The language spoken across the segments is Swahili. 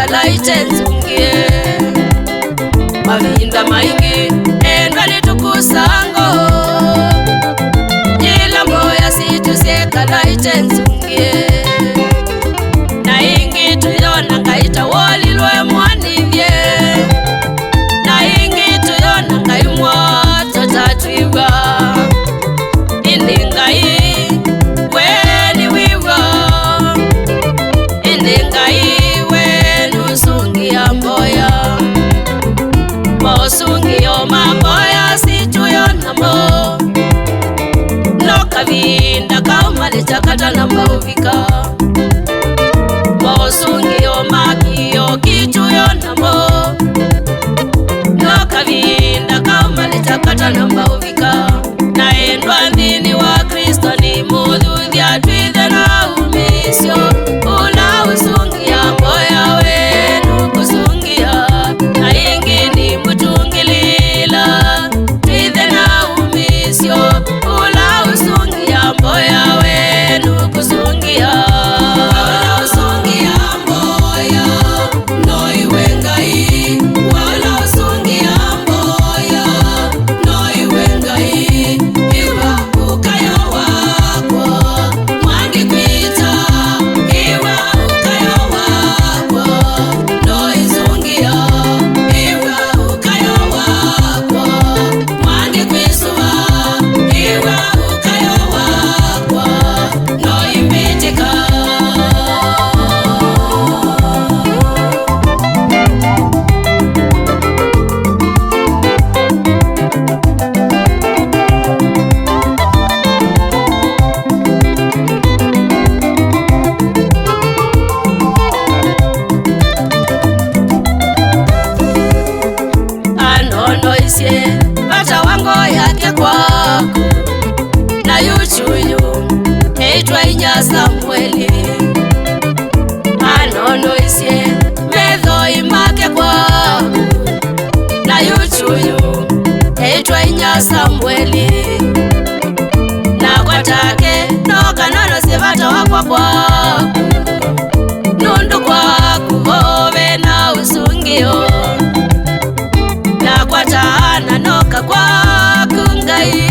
sekala itenzungie mavinda maingi endwa nitukusango ila moya situ sekala itenzungie na ingi tuyona ngaita wolilwe mwanivye na ingi tuyona ngaimwa tatatuiwa indingai weni wiwa indingai wenu sungia mboya mosungio mamboya situyona mo nokavinda kaumale chakata na mauvika mosungio makio kituyona mo nokavinda kaumale chakata na mauvika naendwa ndini wa Kristo ni mudhuthia twithe na umisyo ula usungia mboya wenu kusungia na ingi ni mutungilila twithe na umisyo ula usungia mboya wenu kusungia ula usungia mboya noiwe ngai wala usungia mboya noiwe ngai iwa ukayo wako mwangi kwita iwa ukayo wako noisungia iwa ukayo wako mwangi kwisuwa iwa ukayo wako noimbiteka anonoisye vata wango yake kwako na yuchuyu eitwa inya Samweli anonoisye metho imake kwako na yuchuyu eitwa inya Samweli na kwatake nokanonosye vata wakwa kwako nundu kwaku hove na usungio na kwatana noka kwaku ngai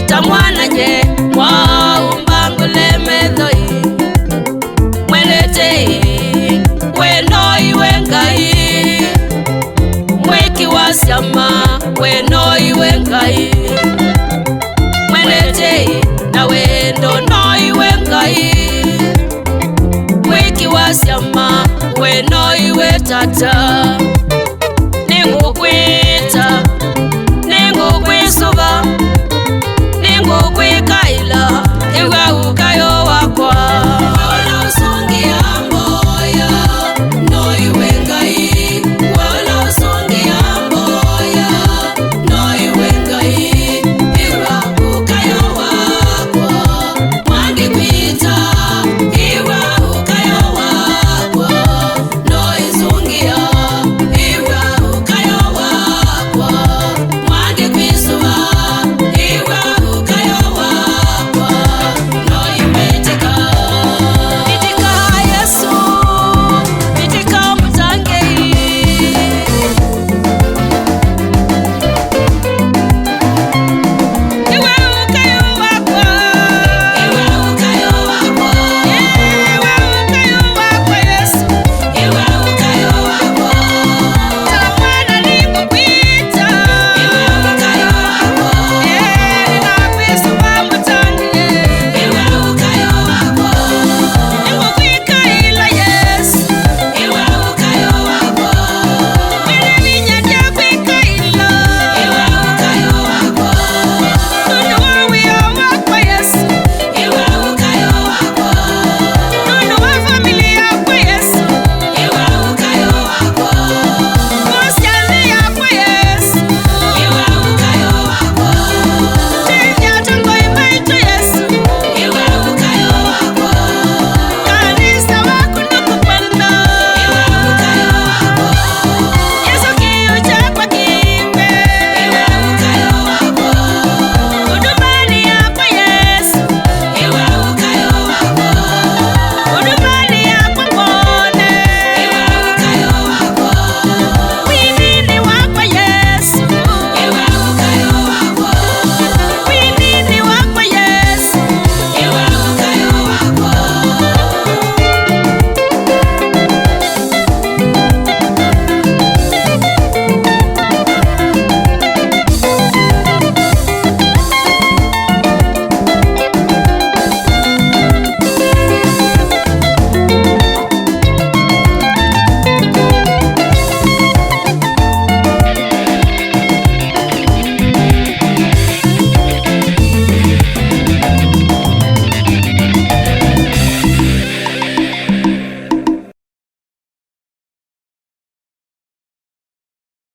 tamwananye mwaumbangule methoi mwenetei wenoiwe ngai mweki wa syama wenoiwe ngai mwenetei na wendo noiwe ngai mweki wa syama wenoiwe tata